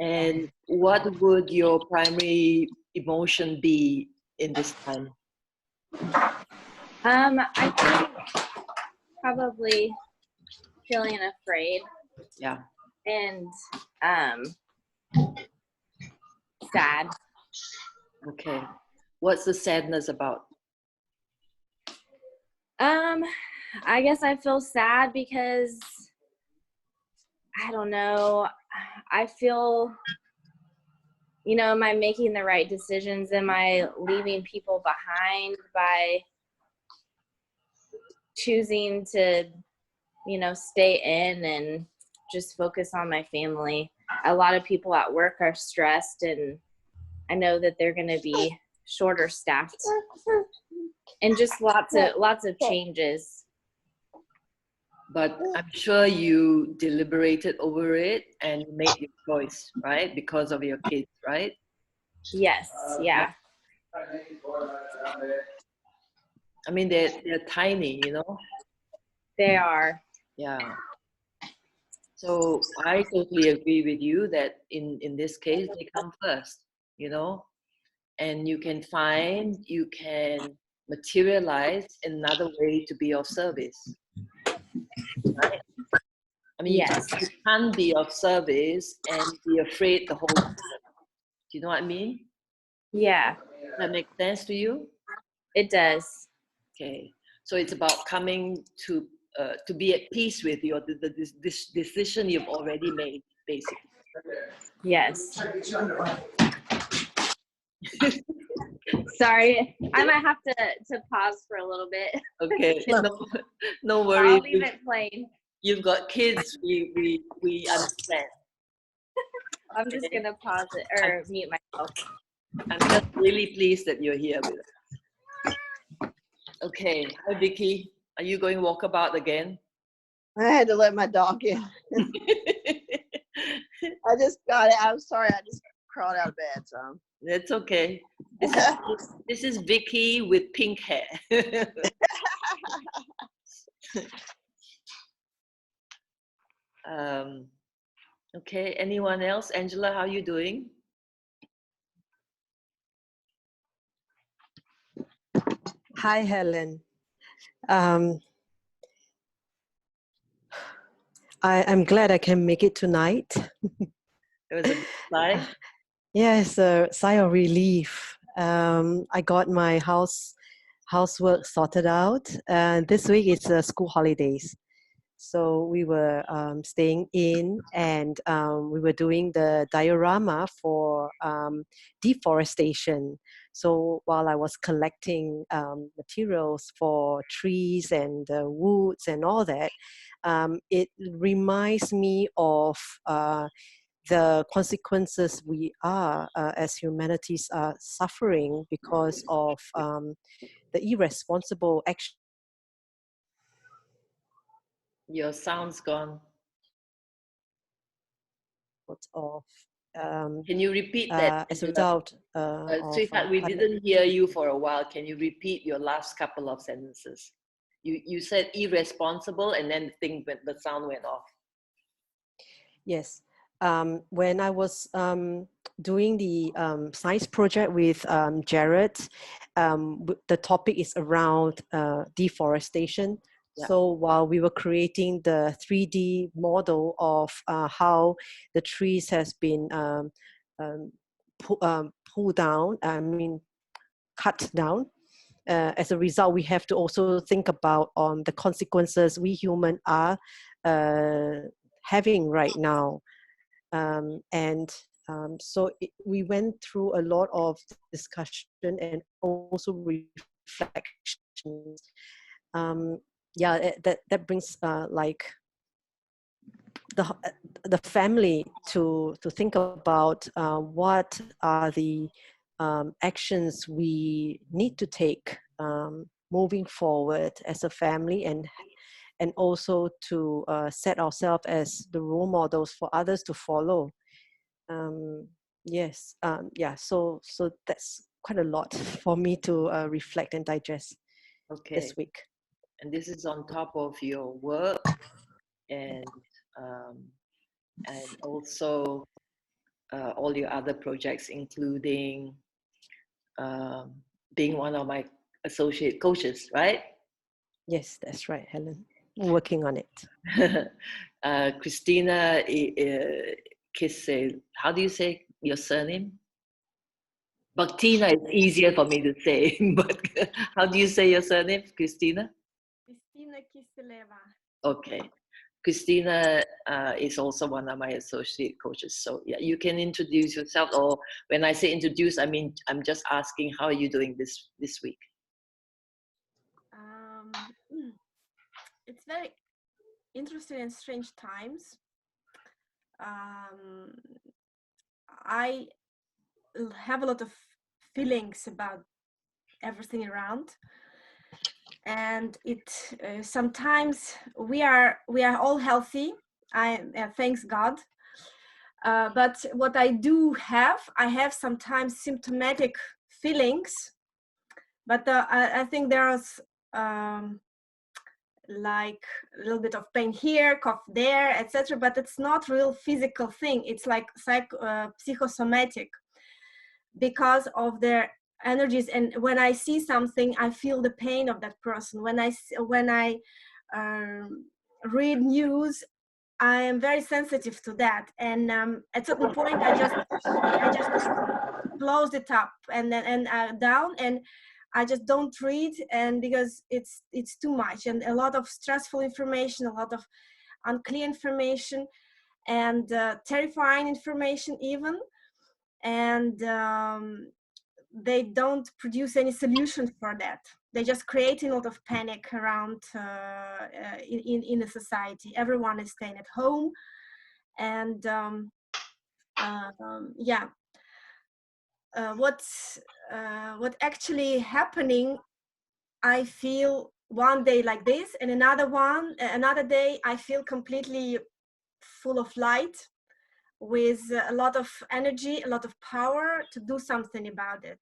And what would your primary emotion be in this time? I think probably feeling afraid. Yeah. And sad. Okay. What's the sadness about? I guess I feel sad because I don't know. I feel, am I making the right decisions? Am I leaving people behind by choosing to, stay in and just focus on my family? A lot of people at work are stressed, and I know that they're going to be shorter staffed, and just lots of changes. But I'm sure you deliberated over it and you made your choice, right? Because of your kids, right? Yes, yeah. I mean, they're tiny, They are. Yeah. So I totally agree with you that in this case, they come first, and you can materialize another way to be of service, right? I mean, yes. you can't be of service and be afraid the whole time. Do you know what I mean? Yeah. Does that make sense to you? It does. Okay. So it's about coming to be at peace with this decision you've already made, basically. Yes. Sorry, I might have to pause for a little bit. Okay. No worries. I'll leave it plain. You've got kids. We understand. I'm just gonna pause it or mute myself. I'm just really pleased that you're here with us. Okay. Hi, Vicky. Are you going walkabout again? I had to let my dog in. I just got it. I'm sorry. I just crawled out of bed. So That's okay. This is Vicky with pink hair. Okay. Anyone else? Angela, how are you doing? Hi, Helen. I'm glad I can make it tonight. It was a good sigh. Yes, a sigh of relief. I got my housework sorted out. This week it's school holidays. So we were staying in, and we were doing the diorama for deforestation. So while I was collecting materials for trees and woods and all that, it reminds me of the consequences we are as humanities are suffering because of the irresponsible action. Your sound's gone. Of Can you repeat that? as a result Sweetheart, we didn't hear you for a while. Can you repeat your last couple of sentences? You said irresponsible, and then the sound went off. Yes. When I was doing the science project with Jared, the topic is around deforestation. Yeah. So while we were creating the 3D model of how the trees has been pulled down, cut down, as a result, we have to also think about the consequences we human are having right now. We went through a lot of discussion and also reflections. That brings like the family to think about what are the actions we need to take moving forward as a family, and also to set ourselves as the role models for others to follow. So that's quite a lot for me to reflect and digest this week. And this is on top of your work and also all your other projects, including being one of my associate coaches, right? Yes, that's right, Helen. Working on it. Christina Kisse, how do you say your surname? Bhaktina is easier for me to say, but how do you say your surname, Christina? Christina Kiseleva. Okay. Christina is also one of my associate coaches. So yeah, you can introduce yourself, or when I say introduce, I mean, I'm just asking, how are you doing this week? It's very interesting and strange times. I have a lot of feelings about everything around, and it sometimes we are all healthy. Thanks God. But what I have sometimes symptomatic feelings, but I think there's like a little bit of pain here, cough there, etc. But it's not real physical thing. It's like psychosomatic, because of their energies. And when I see something, I feel the pain of that person. When I read news, I am very sensitive to that. And at certain point, I just closed it up and then down, and I just don't read, and because it's too much, and a lot of stressful information, a lot of unclear information, and terrifying information even, and they don't produce any solution for that. They just creating a lot of panic around in the society. Everyone is staying at home, and yeah. What's actually happening, I feel one day like this, and another day I feel completely full of light, with a lot of energy, a lot of power to do something about it.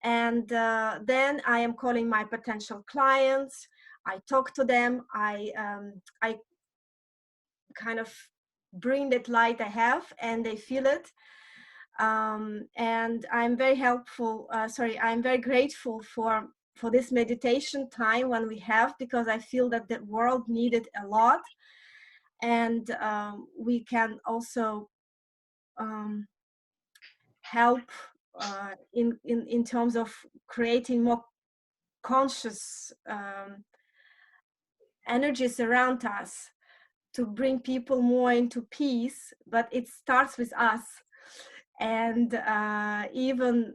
And then I am calling my potential clients. I talk to them. I kind of bring that light I have, and they feel it. And I'm very I'm very grateful for this meditation time when we have, because I feel that the world needed a lot. And we can also help in terms of creating more conscious energies around us, to bring people more into peace. But it starts with us. And even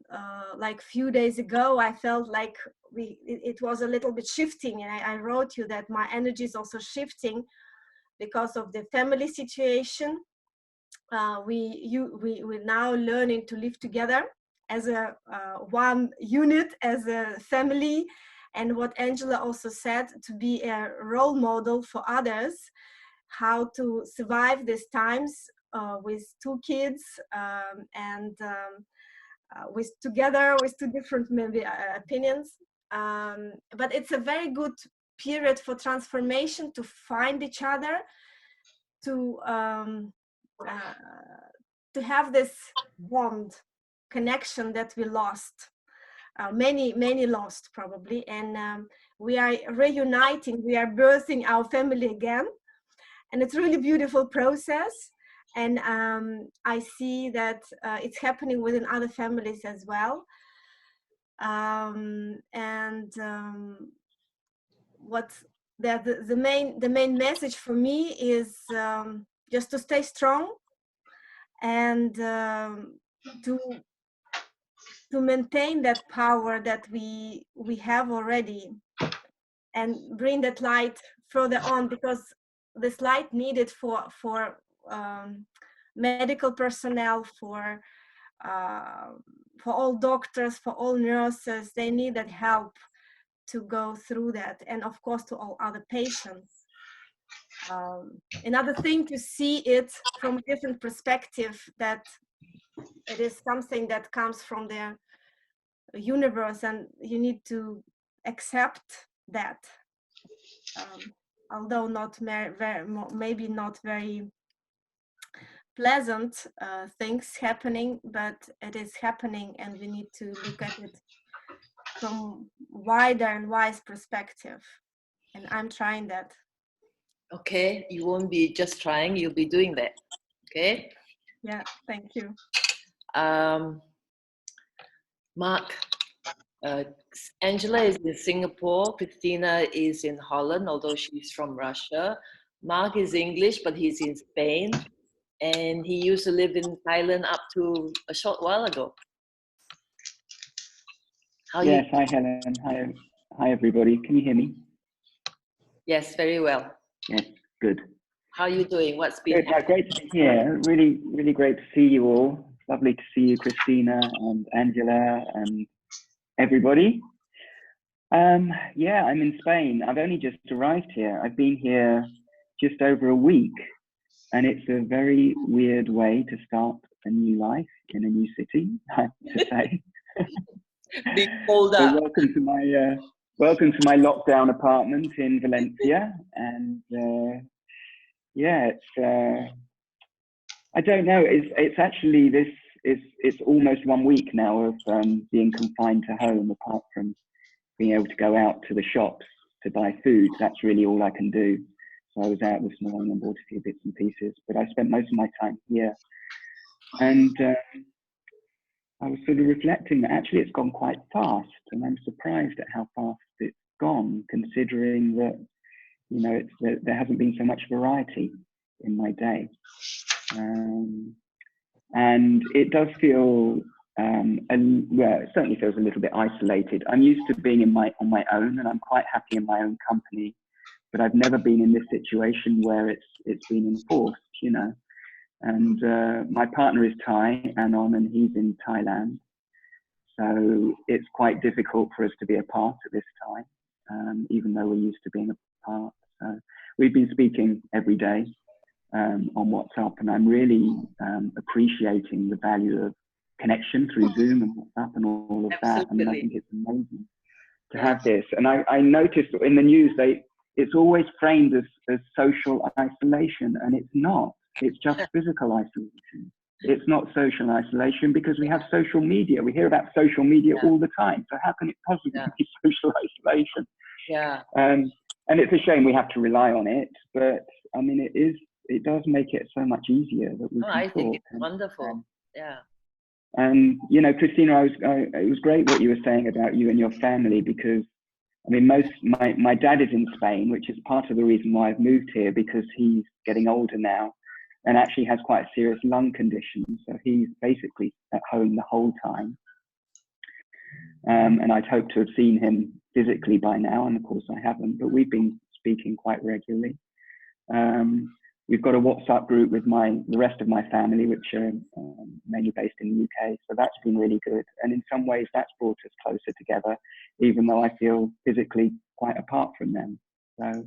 like few days ago, I felt like it was a little bit shifting, and I wrote you that my energy is also shifting because of the family situation. We're now learning to live together as a one unit, as a family, and what Angela also said, to be a role model for others, how to survive these times with two kids, and with two different maybe opinions. But it's a very good period for transformation, to find each other, to have this bond connection that we lost. Many lost probably, and we are reuniting, we are birthing our family again, and it's really beautiful process. And I see that it's happening within other families as well. What the main message for me is just to stay strong, and to maintain that power that we have already, and bring that light further on, because this light needed for medical personnel, for all doctors, for all nurses. They need that help to go through that, and of course to all other patients. Another thing, to see it from a different perspective, that it is something that comes from the universe, and you need to accept that, although not maybe not very pleasant things happening, but it is happening, and we need to look at it from wider and wise perspective. And I'm trying that. Okay, you won't be just trying, you'll be doing that. Okay. Yeah, thank you. Mark, Angela is in Singapore, Christina is in Holland, although she's from Russia. Mark is English, but he's in Spain, and he used to live in Thailand up to a short while ago. Yes, hi Helen, hi everybody. Can you hear me? Yes, very well. Yes, good. How are you doing? What's been Good, great to be here. Really, really great to see you all. Lovely to see you, Christina and Angela and everybody. Yeah, I'm in Spain. I've only just arrived here. I've been here just over a week, and it's a very weird way to start a new life in a new city, I have to say. being pulled So up? welcome to my lockdown apartment in Valencia, and yeah, I don't know. It's actually it's almost 1 week now of being confined to home, apart from being able to go out to the shops to buy food. That's really all I can do. So I was out this morning and bought a few bits and pieces, but I spent most of my time here. And I was sort of reflecting that actually it's gone quite fast, and I'm surprised at how fast it's gone, considering that, you know, there hasn't been so much variety in my day. And it does feel, well, it certainly feels a little bit isolated. I'm used to being on my own, and I'm quite happy in my own company, but I've never been in this situation where it's been enforced, you know. And my partner is Thai, Anon, and he's in Thailand. So it's quite difficult for us to be apart at this time, even though we're used to being apart. So we've been speaking every day on WhatsApp, and I'm really appreciating the value of connection through Zoom and WhatsApp and all of that. I mean, I think it's amazing to have this. And I noticed in the news, it's always framed as social isolation, and it's not. It's just physical isolation. It's not social isolation, because we have social media. We hear about social media all the time. So how can it possibly be social isolation? Yeah. And it's a shame we have to rely on it, but I mean, it does make it so much easier that we can I talk. think it's wonderful. Yeah. And you know, Christina, it was great what you were saying about you and your family, because I mean, my dad is in Spain, which is part of the reason why I've moved here, because he's getting older now and actually has quite a serious lung condition. So he's basically at home the whole time. And I'd hoped to have seen him physically by now, and of course I haven't, but we've been speaking quite regularly. We've got a WhatsApp group with the rest of my family, which are mainly based in the UK. So that's been really good. And in some ways that's brought us closer together, even though I feel physically quite apart from them. So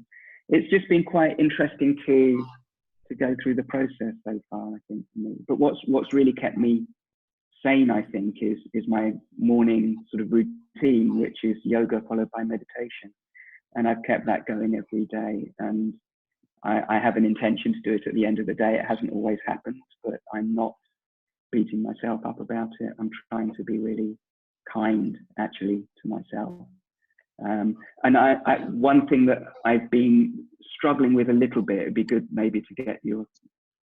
it's just been quite interesting to go through the process so far, I think, for me. But what's really kept me sane, I think, is my morning sort of routine, which is yoga followed by meditation. And I've kept that going every day. And I have an intention to do it at the end of the day. It hasn't always happened, but I'm not beating myself up about it. I'm trying to be really kind, actually, to myself. And one thing that I've been struggling with a little bit, it'd be good maybe to get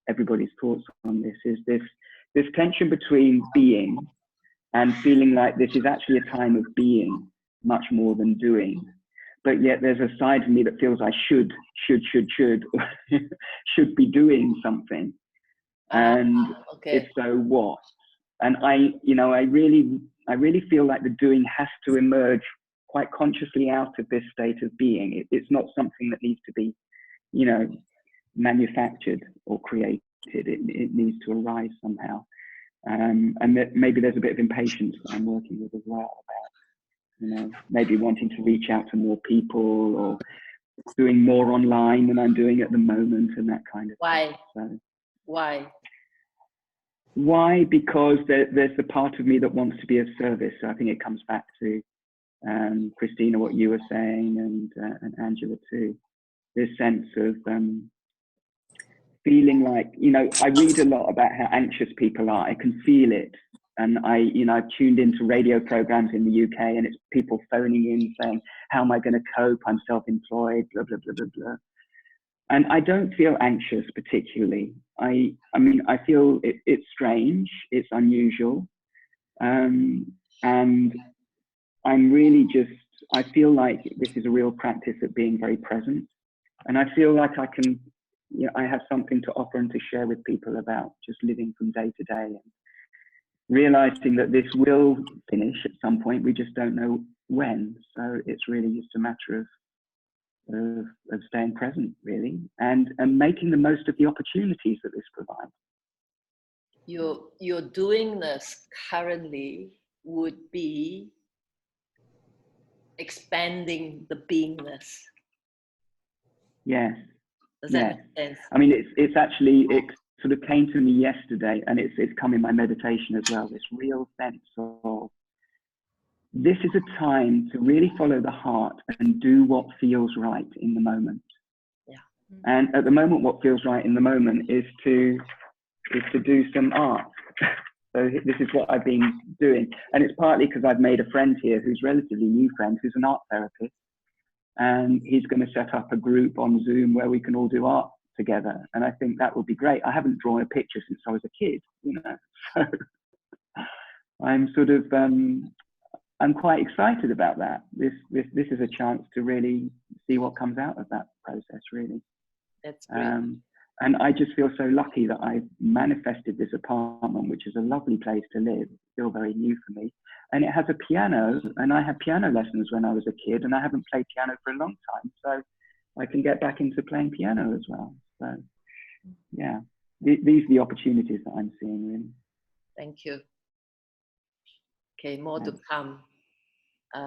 everybody's thoughts on this, is this tension between being and feeling like this is actually a time of being much more than doing. But yet there's a side of me that feels I should be doing something. And if so, what? And I really feel like the doing has to emerge quite consciously out of this state of being. It's not something that needs to be, you know, manufactured or created. It needs to arise somehow. And that maybe there's a bit of impatience that I'm working with as well about, you know, maybe wanting to reach out to more people or doing more online than I'm doing at the moment and that kind of Why? thing. So, why? Because there's the part of me that wants to be of service. So I think it comes back to Christina, what you were saying, and Angela too. This sense of feeling like, I read a lot about how anxious people are. I can feel it. And I've tuned into radio programs in the UK, and it's people phoning in saying, how am I going to cope? I'm self-employed, blah, blah, blah, blah, blah. And I don't feel anxious particularly. I mean, I feel it's strange, it's unusual. And I'm really I feel like this is a real practice of being very present. And I feel like I have something to offer and to share with people about just living from day to day, and realizing that this will finish at some point. We just don't know when. So it's really just a matter of staying present, really, and making the most of the opportunities that this provides. Your doingness currently would be expanding the beingness. Yes. Does that make sense? I mean, it's actually, it sort of came to me yesterday, and it's come in my meditation as well, this real sense of, this is a time to really follow the heart and do what feels right in the moment. Yeah. And at the moment, what feels right in the moment is to do some art. So this is what I've been doing. And it's partly because I've made a friend here who's a relatively new friend, who's an art therapist. And he's going to set up a group on Zoom where we can all do art together. And I think that would be great. I haven't drawn a picture since I was a kid, So I'm sort of, I'm quite excited about that. This is a chance to really see what comes out of that process, really. That's great. And I just feel so lucky that I've manifested this apartment, which is a lovely place to live. It's still very new for me. And it has a piano, and I had piano lessons when I was a kid, and I haven't played piano for a long time. So I can get back into playing piano as well. So yeah, these are the opportunities that I'm seeing, really. Thank you. Okay, more to come.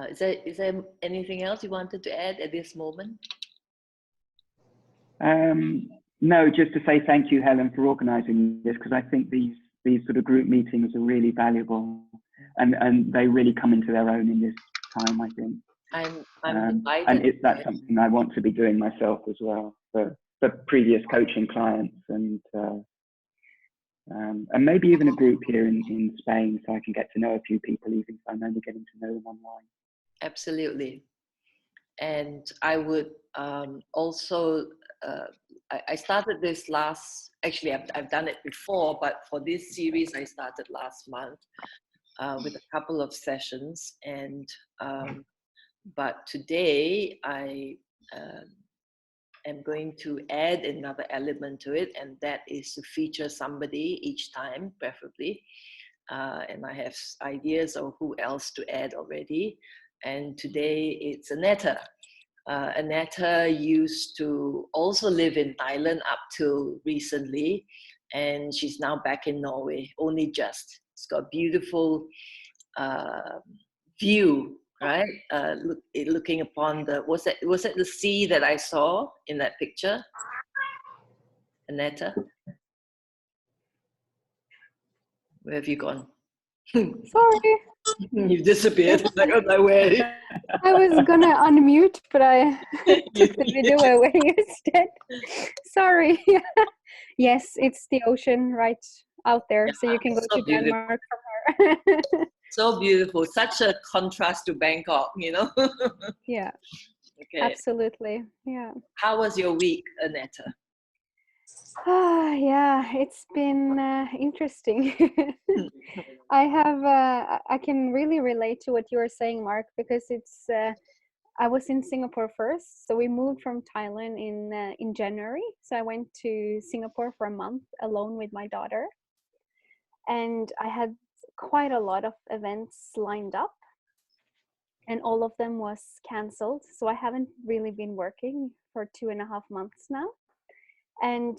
Is there anything else you wanted to add at this moment? No, just to say thank you, Helen, for organising this, because I think these sort of group meetings are really valuable, and they really come into their own in this time, I think. I'm delighted. And that's something I want to be doing myself as well for previous coaching clients, and maybe even a group here in Spain, so I can get to know a few people, even if I'm only getting to know them online. Absolutely. And I would also, I started this actually I've done it before, but for this series I started last month with a couple of sessions. And but today I am going to add another element to it, and that is to feature somebody each time, preferably. And I have ideas of who else to add already. And today it's Annetta. Annetta used to also live in Thailand up till recently, and she's now back in Norway, only just. It's got a beautiful view, right? Looking upon was it the sea that I saw in that picture, Annetta? Where have you gone? Sorry. You disappeared. Like, oh, no, where? I was gonna unmute, but I took the video away instead. Sorry. Yes, it's the ocean right out there, so you can go so to Denmark from her. So beautiful. Such a contrast to Bangkok, Yeah. Okay. Absolutely. Yeah. How was your week, Annetta? Yeah, it's been interesting. I can really relate to what you were saying, Mark, because it's I was in Singapore first, so we moved from Thailand in January. So I went to Singapore for a month alone with my daughter, and I had quite a lot of events lined up, and all of them was cancelled. So I haven't really been working for 2.5 months now. And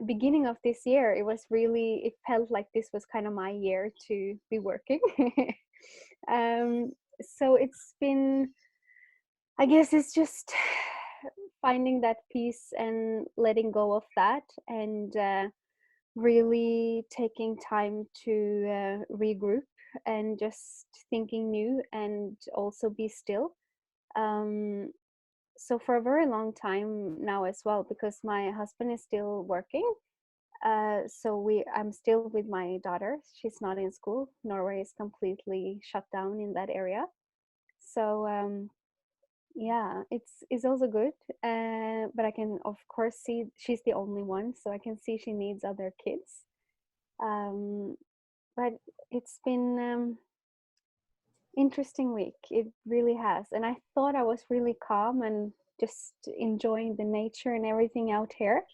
beginning of this year, it felt like this was kind of my year to be working. So it's been, I guess it's just finding that peace and letting go of that, and really taking time to regroup and just thinking new and also be still. So for a very long time now as well, because my husband is still working, So I'm still with my daughter. She's not in school. Norway is completely shut down in that area. So yeah, it's also good. But I can of course see she's the only one, so I can see she needs other kids. But it's been interesting week. It really has. And I thought I was really calm and just enjoying the nature and everything out here.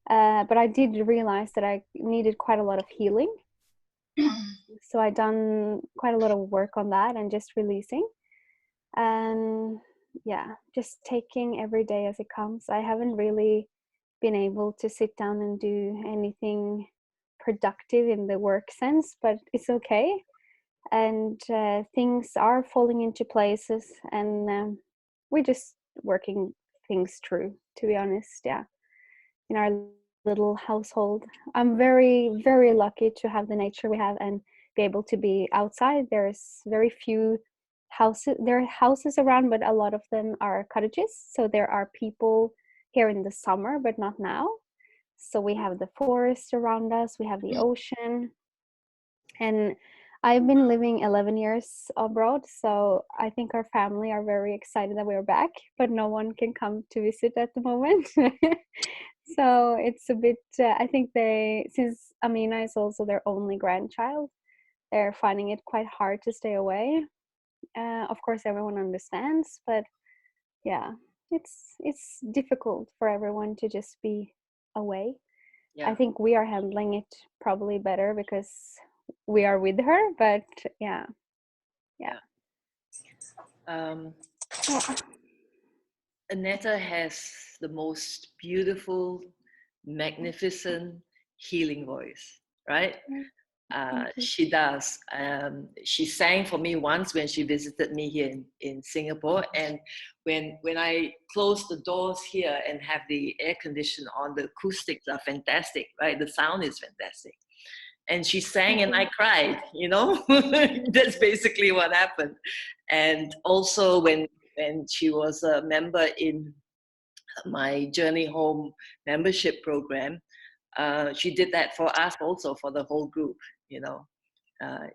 But I did realize that I needed quite a lot of healing. So I done quite a lot of work on that and just releasing. And yeah, just taking every day as it comes. I haven't really been able to sit down and do anything productive in the work sense, but it's okay. And things are falling into places, and we're just working things through, to be honest. Yeah, in our little household, I'm very, very lucky to have the nature we have and be able to be outside. There's very few houses, there are houses around, but a lot of them are cottages, so there are people here in the summer, but not now. So we have the forest around us, we have the ocean. And I've been living 11 years abroad, so I think our family are very excited that we're back, but no one can come to visit at the moment. So it's a bit, I think since Amina is also their only grandchild, they're finding it quite hard to stay away. Of course, everyone understands, but yeah, it's difficult for everyone to just be away. Yeah. I think we are handling it probably better because we are with her, but yeah. Annetta has the most beautiful, magnificent, healing voice, right? She does. She sang for me once when she visited me here in Singapore, and when I close the doors here and have the air condition on, the acoustics are fantastic, right? The sound is fantastic. And she sang and I cried, you know. That's basically what happened. And also when she was a member in my Journey Home membership program, she did that for us also, for the whole group, you know.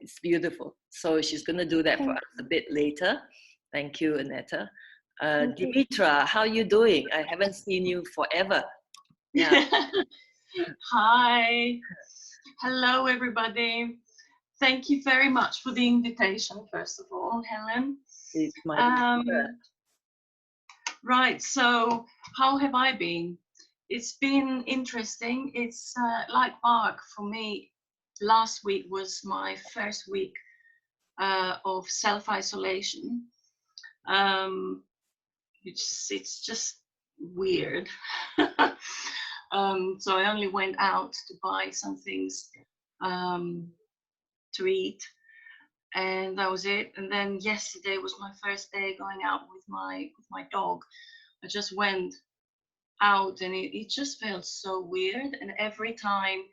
It's beautiful. So she's going to do that for us a bit later. Thank you, Annetta. Dimitra, how are you doing? I haven't seen you forever. Yeah. Hi. Hello, everybody. Thank you very much for the invitation, first of all, Helen. It's my pleasure. Right, so how have I been? It's been interesting. It's like Mark, for me, last week was my first week of self-isolation. It's just weird. So I only went out to buy some things to eat, and that was it. And then yesterday was my first day going out with my dog. I just went out, and it just felt so weird. And every time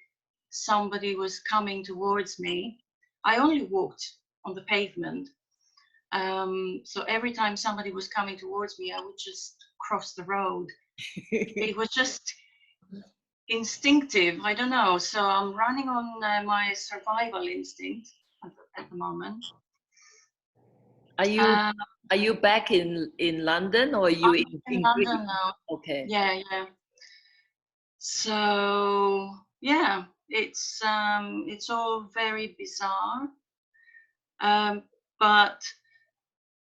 somebody was coming towards me, I only walked on the pavement. So every time somebody was coming towards me, I would just cross the road. It was just instinctive. I don't know. So I'm running on my survival instinct at the moment. Are you back in London, or are you in London now? Okay. Yeah. So yeah, it's all very bizarre. But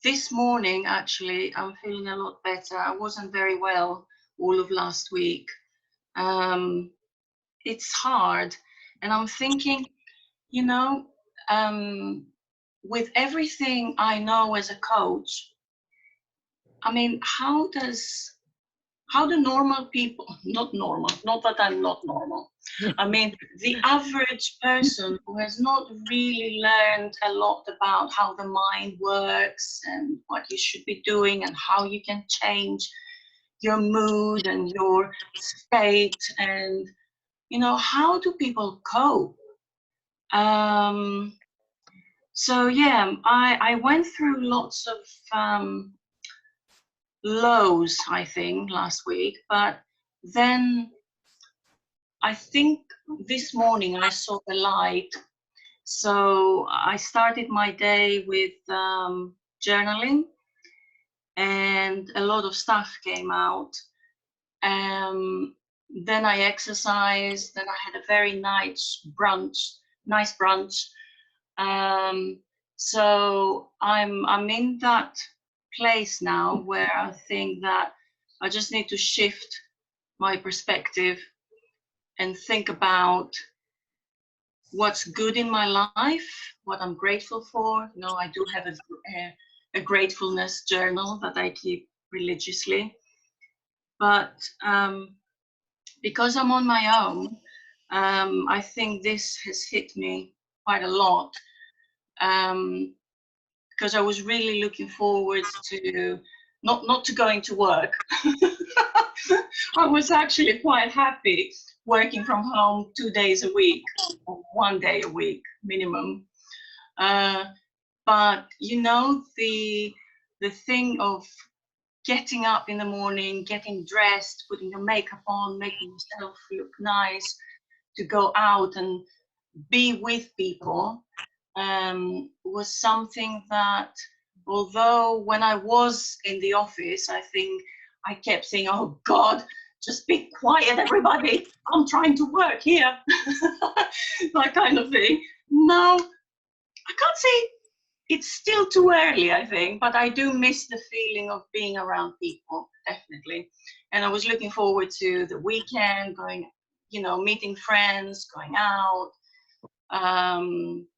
this morning, actually, I'm feeling a lot better. I wasn't very well all of last week. It's hard, and I'm thinking, you know, with everything I know as a coach, I mean, how do normal people, not that I'm not normal, I mean, the average person who has not really learned a lot about how the mind works and what you should be doing and how you can change your mood and your state, and, you know, how do people cope? So yeah, I went through lots of lows, I think, last week, but then I think this morning I saw the light. So I started my day with journaling, and a lot of stuff came out. Then I exercised, then I had a very nice brunch. So I'm in that place now where I think that I just need to shift my perspective and think about what's good in my life, what I'm grateful for. You know, I do have a gratefulness journal that I keep religiously. But because I'm on my own, I think this has hit me quite a lot, because I was really looking forward to not to going to work. I was actually quite happy working from home 2 days a week, or 1 day a week minimum. But you know, the thing of getting up in the morning, getting dressed, putting your makeup on, making yourself look nice, to go out and be with people, was something that, although when I was in the office, I think I kept saying, oh God, just be quiet, everybody, I'm trying to work here. That kind of thing. No, I can't say it's still too early, I think, but I do miss the feeling of being around people, definitely. And I was looking forward to the weekend, going, you know, meeting friends, going out.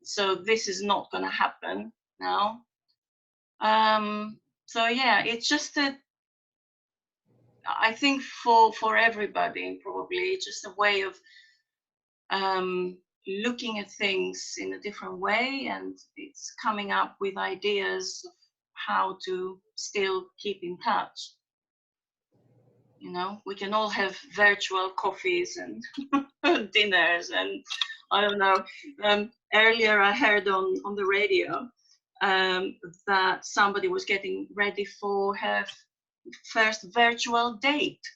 So this is not going to happen now. So yeah, it's just that I think for everybody, probably just a way of looking at things in a different way, and it's coming up with ideas of how to still keep in touch. You know, we can all have virtual coffees and dinners, and I don't know. Earlier I heard on the radio that somebody was getting ready for her first virtual date.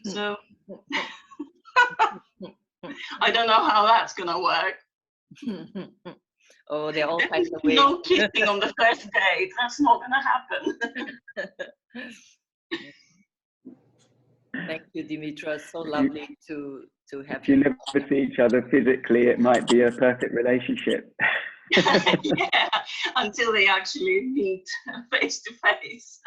So I don't know how that's gonna work. Oh, they're all kinds of ways. No kissing on the first date. That's not gonna happen. Thank you, Dimitra. So lovely to have If you never see each other physically, it might be a perfect relationship. Yeah, until they actually meet face to face.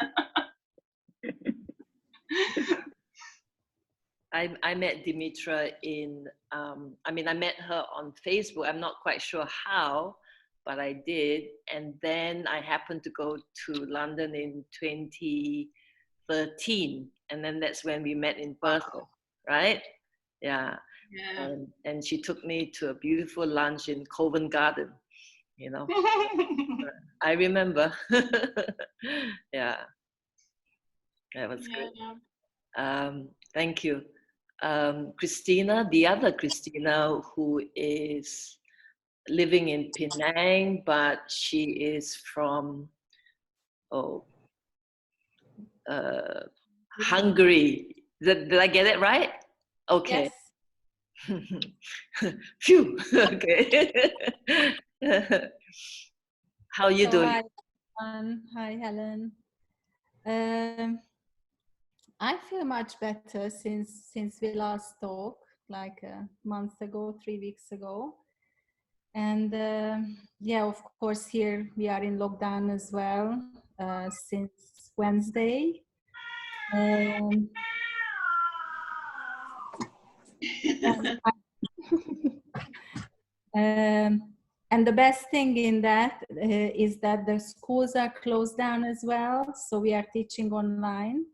I met Dimitra in, I mean, I met her on Facebook. I'm not quite sure how, but I did. And then I happened to go to London in 2013. And then that's when we met in person, right? Yeah. Yeah. And she took me to a beautiful lunch in Covent Garden, you know. I remember. Yeah. That was good. Thank you. Christina, the other Christina, who is living in Penang, but she is from Hungary. Did I get it right? Okay. Yes. Phew. Okay. How are you doing? Hi, everyone. Hi, Helen. I feel much better since we last talked, like a month ago, 3 weeks ago. And yeah, of course, here we are in lockdown as well since Wednesday. And the best thing in that is that the schools are closed down as well. So we are teaching online.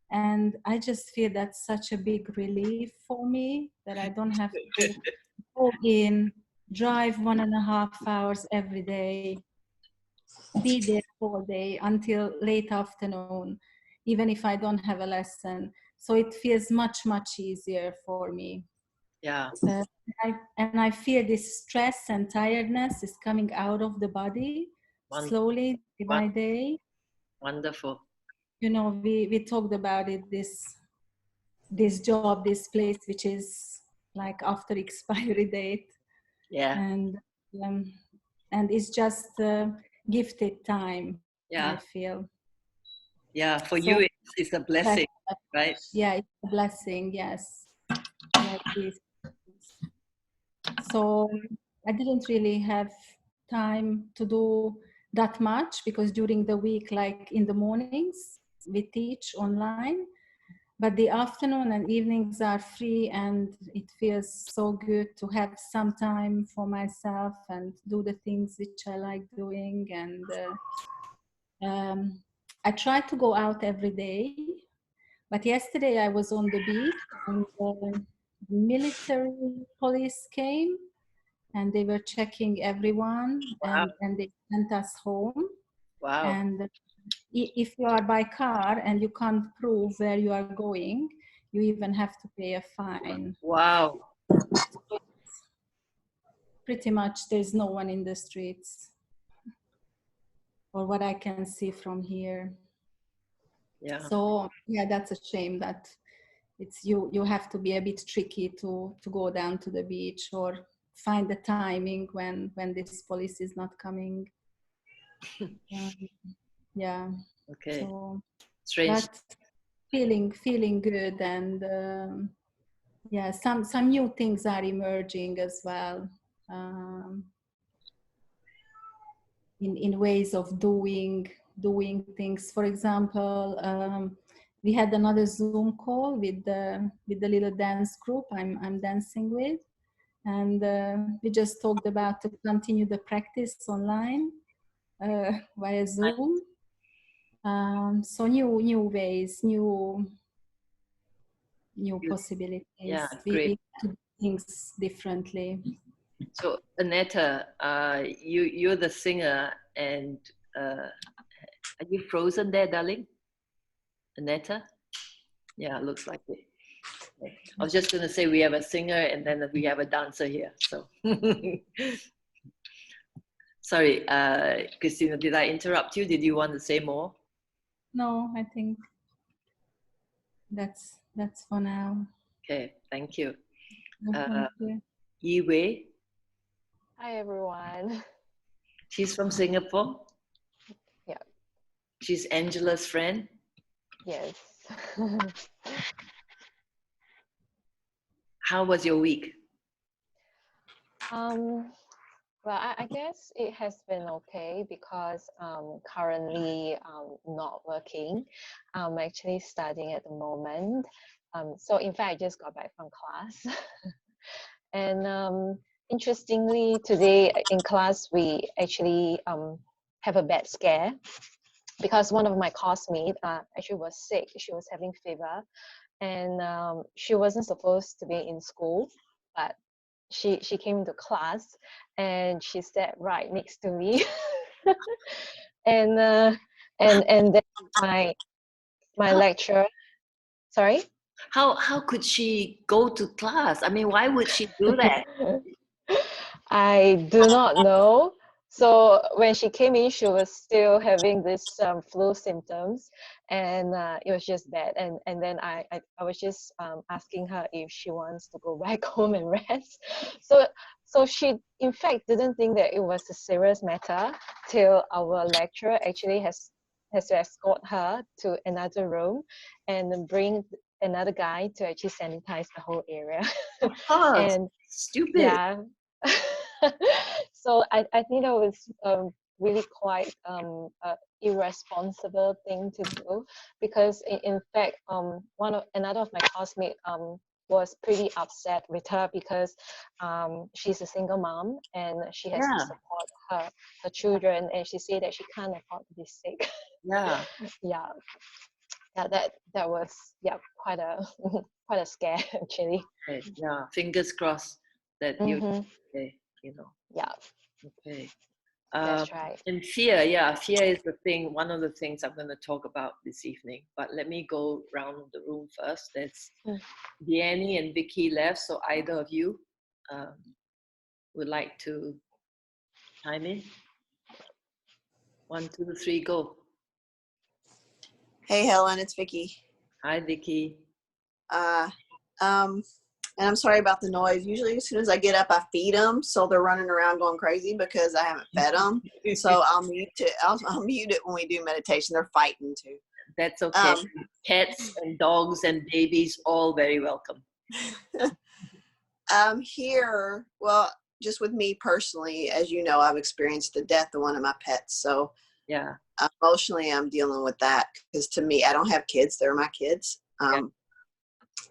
And I just feel that's such a big relief for me that I don't have to go in, drive 1.5 hours every day, be there all day until late afternoon, even if I don't have a lesson. So it feels much, much easier for me. Yeah. And I feel this stress and tiredness is coming out of the body slowly, day by day. Wonderful. You know, we talked about it, this job, this place, which is like after expiry date. Yeah. And it's just gifted time, Yeah. I feel. Yeah. For So you, it's a blessing, right? yeah, it's a blessing. Yes. Yeah, it is. So I didn't really have time to do that much because during the week, like in the mornings, we teach online, but the afternoon and evenings are free, and it feels so good to have some time for myself and do the things which I like doing. And I try to go out every day, but yesterday I was on the beach and military police came and they were checking everyone. Wow. And they sent us home. Wow. And if you are by car and you can't prove where you are going, you even have to pay a fine. Wow. Pretty much there's no one in the streets, or what I can see from here. Yeah. So yeah, that's a shame that it's you have to be a bit tricky to go down to the beach or find the timing when this police is not coming. Yeah. Okay. So Strange. but feeling good. And yeah, some new things are emerging as well, in ways of doing things. For example, we had another Zoom call with the little dance group I'm dancing with, and we just talked about to continue the practice online via Zoom. So new ways, new possibilities. Yeah, We great. need to do things differently. So Aneta, you're the singer, and are you frozen there, darling? Aneta? Yeah, looks like it. Okay. I was just gonna say we have a singer and then we have a dancer here. So sorry, Christina, did I interrupt you? Did you want to say more? No, I think that's for now. Okay, thank you. Thank you. Yi Wei. Hi everyone. She's from Singapore. Yeah. She's Angela's friend. Yes. How was your week? Well, I guess it has been okay because currently not working. I'm actually studying at the moment. So in fact, I just got back from class. And interestingly, today in class, we actually have a bad scare because one of my classmates actually was sick. She was having fever, and she wasn't supposed to be in school, but she came to class and she sat right next to me. and then my lecturer, sorry, how could she go to class? I mean, why would she do that? I do not know. So when she came in, she was still having this flu symptoms, and it was just bad. And then I was just asking her if she wants to go back home and rest. So she in fact didn't think that it was a serious matter till our lecturer actually has to escort her to another room and bring another guy to actually sanitize the whole area. Oh, and stupid. yeah. So I think that was really quite irresponsible thing to do, because in fact another of my classmates was pretty upset with her because she's a single mom and she has to support her children, and she said that she can't afford to be sick. Yeah. Yeah, that was quite a scare actually. Okay. Yeah, fingers crossed that you okay, you know. Yeah. Okay. That's right. And fear, fear is the thing, one of the things I'm going to talk about this evening. But let me go round the room first. There's Deannie and Vicky left, so either of you would like to chime in? 1, 2, 3, go. Hey Helen, it's Vicky. Hi, Vicky. And I'm sorry about the noise. Usually as soon as I get up, I feed them. So they're running around going crazy because I haven't fed them. So I'll mute it. I'll mute it when we do meditation. They're fighting too. That's okay. Pets and dogs and babies, all very welcome. Here, well, just with me personally, as you know, I've experienced the death of one of my pets. So yeah, emotionally, I'm dealing with that because to me, I don't have kids. They're my kids.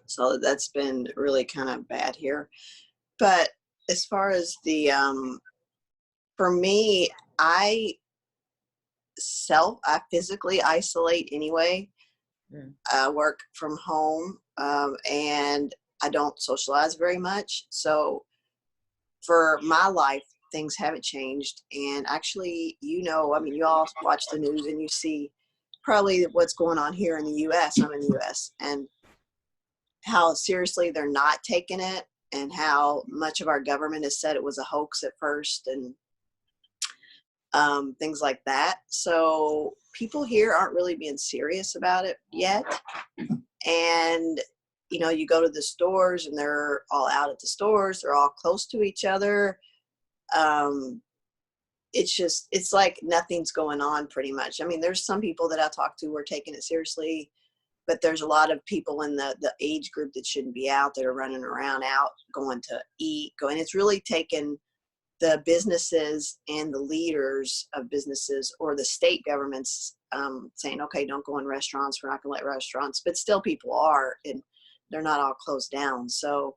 So that's been really kind of bad here. But as far as the, for me, I physically isolate anyway. I work from home and I don't socialize very much. So for my life, things haven't changed. And actually, you know, I mean, you all watch the news and you see probably what's going on here in the U.S. I'm in the U.S. and how seriously they're not taking it and how much of our government has said it was a hoax at first and things like that. So people here aren't really being serious about it yet. And, you know, you go to the stores and they're all out at the stores. They're all close to each other. It's like nothing's going on pretty much. I mean, there's some people that I talk to who are taking it seriously, but there's a lot of people in the age group that shouldn't be out that are running around out, going to eat, going. It's really taken the businesses and the leaders of businesses or the state governments saying, okay, don't go in restaurants. We're not going to let restaurants, but still people are, and they're not all closed down. So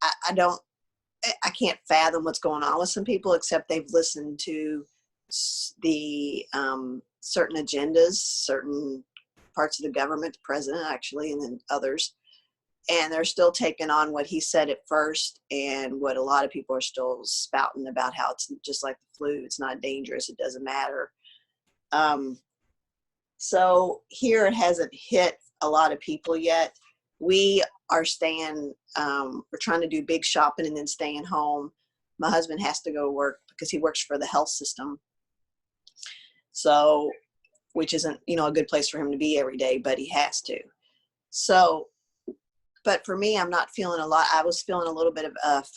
I can't fathom what's going on with some people, except they've listened to the certain agendas, certain parts of the government, the president actually, and then others. And they're still taking on what he said at first and what a lot of people are still spouting about how it's just like the flu. It's not dangerous. It doesn't matter. So here it hasn't hit a lot of people yet. We are staying, we're trying to do big shopping and then staying home. My husband has to go to work because he works for the health system. So, which isn't, you know, a good place for him to be every day, but he has to. So, but for me, I'm not feeling a lot. I was feeling a little bit of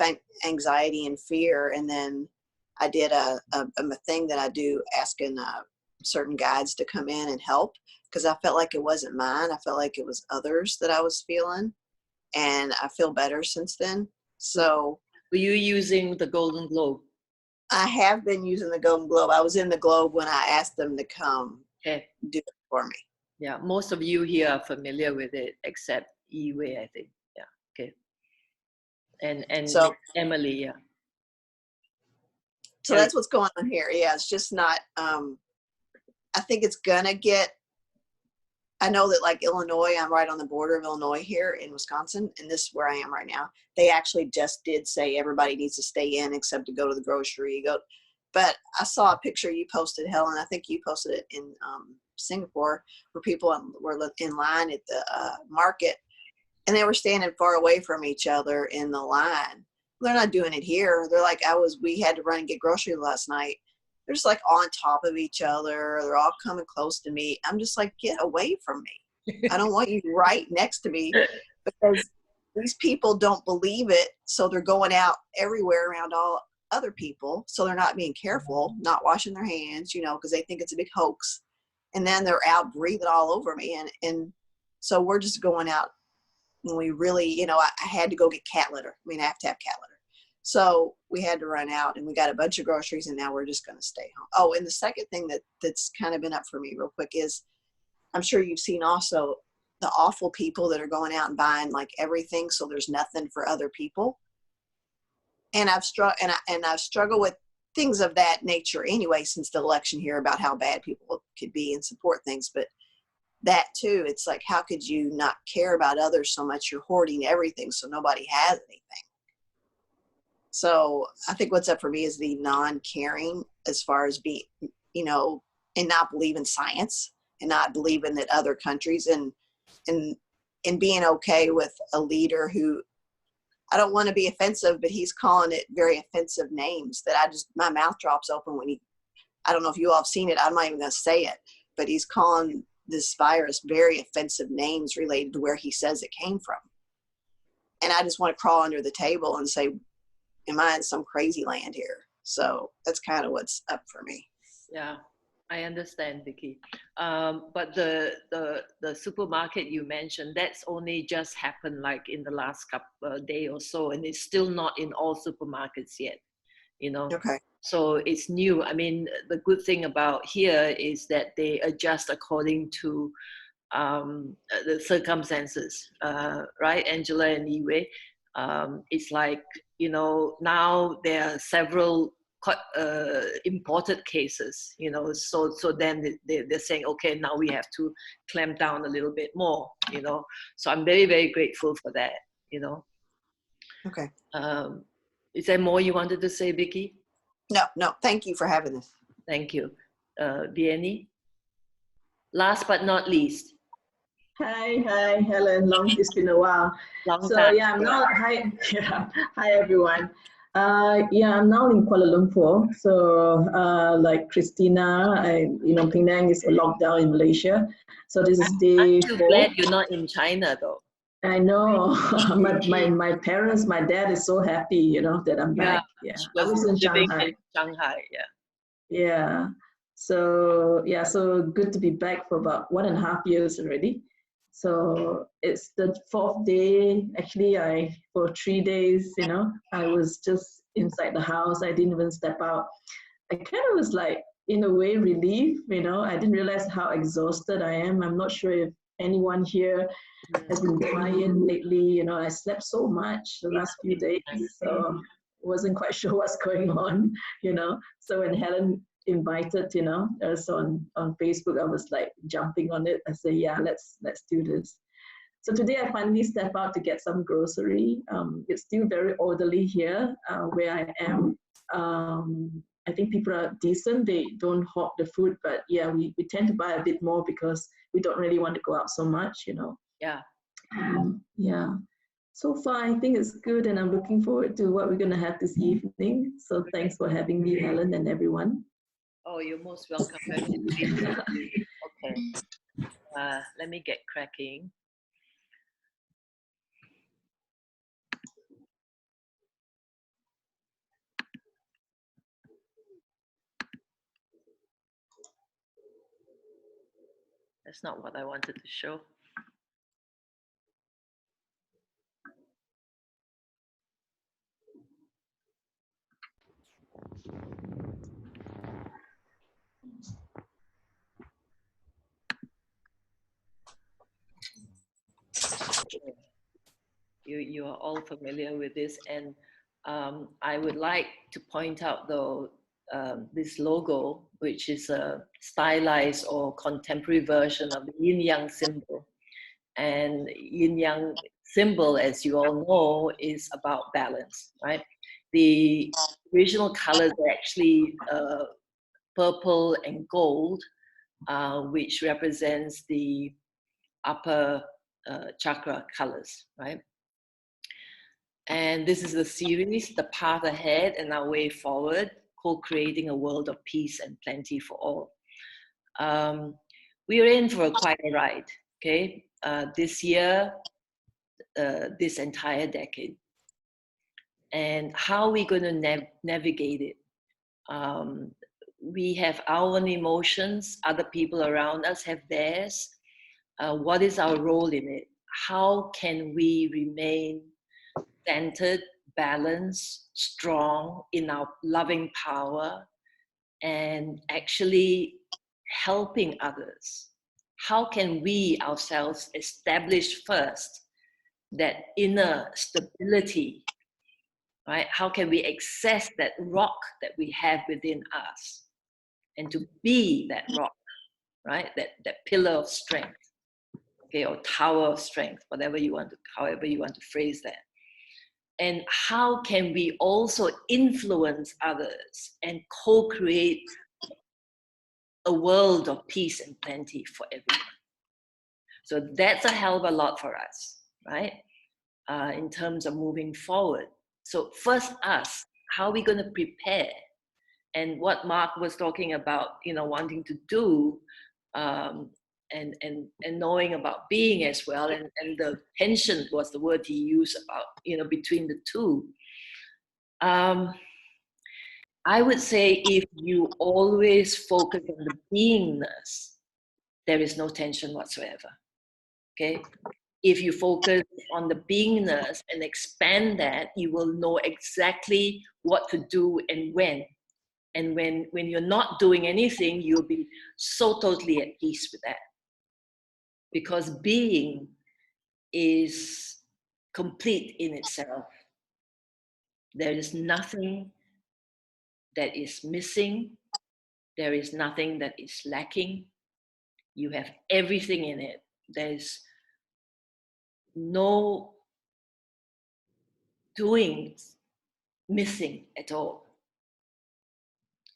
anxiety and fear. And then I did a thing that I do, asking certain guides to come in and help, because I felt like it wasn't mine. I felt like it was others that I was feeling. And I feel better since then. So. Were you using the Golden Globe? I have been using the Golden Globe. I was in the Globe when I asked them to come do it for me. Yeah, most of you here are familiar with it, except Yi-Wei, I think. Yeah, okay. And so, Emily, yeah. So that's what's going on here. Yeah, it's just not, I think it's gonna get, I know that like Illinois, I'm right on the border of Illinois here in Wisconsin, and this is where I am right now. They actually just did say everybody needs to stay in except to go to the grocery. But I saw a picture you posted, Helen. I think you posted it in Singapore, where people were in line at the market, and they were standing far away from each other in the line. They're not doing it here. They're like, we had to run and get groceries last night. They're just like on top of each other. They're all coming close to me. I'm just like, get away from me. I don't want you right next to me, because these people don't believe it. So they're going out everywhere around all other people. So they're not being careful, not washing their hands, you know, because they think it's a big hoax. And then they're out breathing all over me. And so we're just going out when we really, you know, I had to go get cat litter. I mean, I have to have cat litter. So we had to run out, and we got a bunch of groceries, and now we're just going to stay home. Oh, and the second thing that's kind of been up for me real quick is, I'm sure you've seen also the awful people that are going out and buying like everything, so there's nothing for other people. And I've struggled with things of that nature anyway since the election here, about how bad people could be and support things. But that too, it's like, how could you not care about others so much? You're hoarding everything so nobody has anything. So I think what's up for me is the non-caring, as far as being, you know, and not believe in science, and not believing that other countries, and being okay with a leader who, I don't want to be offensive, but he's calling it very offensive names that my mouth drops open when I don't know if you all have seen it. I'm not even going to say it, but he's calling this virus very offensive names related to where he says it came from. and I just want to crawl under the table and say, am I in some crazy land here? So that's kind of what's up for me. Yeah, I understand, Vicky. But the supermarket you mentioned, that's only just happened like in the last couple day or so, and it's still not in all supermarkets yet, you know. Okay. So it's new. I mean, the good thing about here is that they adjust according to the circumstances, right, Angela and Iwe? It's like, you know, now there are several quite imported cases, you know, so then they're saying, okay, now we have to clamp down a little bit more, you know. So I'm very, very grateful for that, you know. Okay. Is there more you wanted to say, Vicky? No, thank you for having this. Thank you. Vianney? Last but not least. Hi, Helen. It's been a while. Long So time. yeah, I'm now hi everyone. Yeah, I'm now in Kuala Lumpur. So like Christina, Penang is a lockdown in Malaysia. So this is day I'm 4. glad you're not in China though. I know. my parents, my dad is so happy, you know, that I'm back. Yeah, I was in Shanghai. Yeah. Yeah. So yeah, so good to be back for about 1.5 years already. So it's the 4th day. Actually, for 3 days, you know, I was just inside the house. I didn't even step out. I kind of was like, in a way, relieved, you know. I didn't realize how exhausted I am. I'm not sure if anyone here has been tired lately. You know, I slept so much the last few days, so wasn't quite sure what's going on, you know. So when Helen invited, you know, us on Facebook, I was like jumping on it. I said, yeah, let's do this. So today I finally step out to get some grocery. It's still very orderly here where I am. I think people are decent. They don't hawk the food, but yeah, we tend to buy a bit more because we don't really want to go out so much, you know. Yeah. Yeah. So far, I think it's good, and I'm looking forward to what we're going to have this evening. So thanks for having me, Helen, and everyone. Oh, you're most welcome. Okay. Let me get cracking. That's not what I wanted to show. You are all familiar with this, and I would like to point out though this logo, which is a stylized or contemporary version of the yin yang symbol. And yin yang symbol, as you all know, is about balance, right? The original colors are actually purple and gold, which represents the upper chakra colors, right? And this is the series, The Path Ahead and Our Way Forward, co-creating a world of peace and plenty for all. We are in for quite a ride, okay? This year, this entire decade. And how are we going to navigate it? We have our own emotions, other people around us have theirs. What is our role in it? How can we remain centered, balanced, strong in our loving power and actually helping others? How can we ourselves establish first that inner stability, right? How can we access that rock that we have within us and to be that rock, right? That pillar of strength, okay, or tower of strength, however you want to phrase that. And how can we also influence others and co-create a world of peace and plenty for everyone? So that's a hell of a lot for us, right? In terms of moving forward. So first us, how are we going to prepare? And what Mark was talking about, you know, wanting to do and knowing about being as well, and the tension was the word he used about, you know, between the two. I would say if you always focus on the beingness, there is no tension whatsoever. Okay? If you focus on the beingness and expand that, you will know exactly what to do and when. And when you're not doing anything, you'll be so totally at peace with that. Because being is complete in itself. There is nothing that is missing. There is nothing that is lacking. You have everything in it. There's no doing missing at all.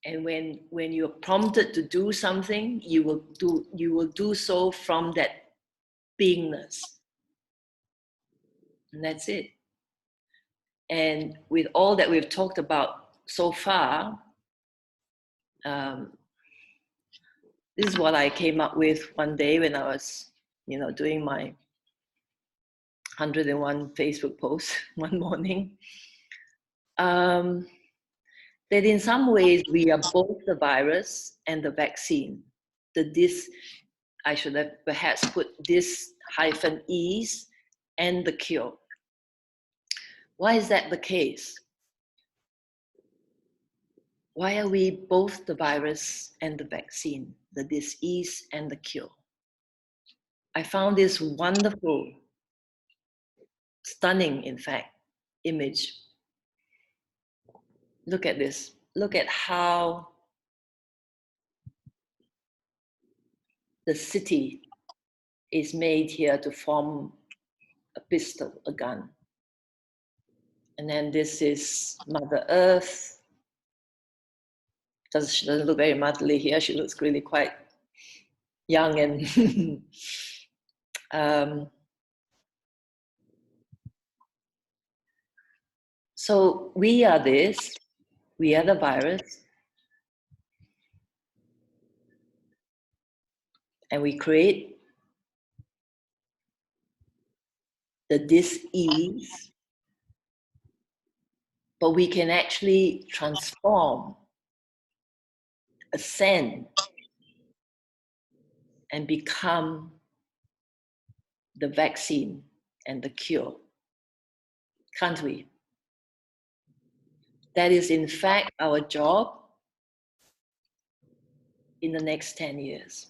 And when you're prompted to do something, you will do so from that beingness. And that's it. And with all that we've talked about so far, this is what I came up with one day when I was, you know, doing my 101 Facebook posts one morning. That in some ways we are both the virus and the vaccine. I should have perhaps put this -ease and the cure. Why is that the case? Why are we both the virus and the vaccine, the disease and the cure? I found this wonderful, stunning, in fact, image. Look at this. Look at how the city is made here to form a pistol, a gun. And then this is Mother Earth. She doesn't look very motherly here. She looks really quite young and so we are this. We are the virus. And we create the dis-ease, but we can actually transform, ascend, and become the vaccine and the cure. Can't we? That is in fact our job in the next 10 years.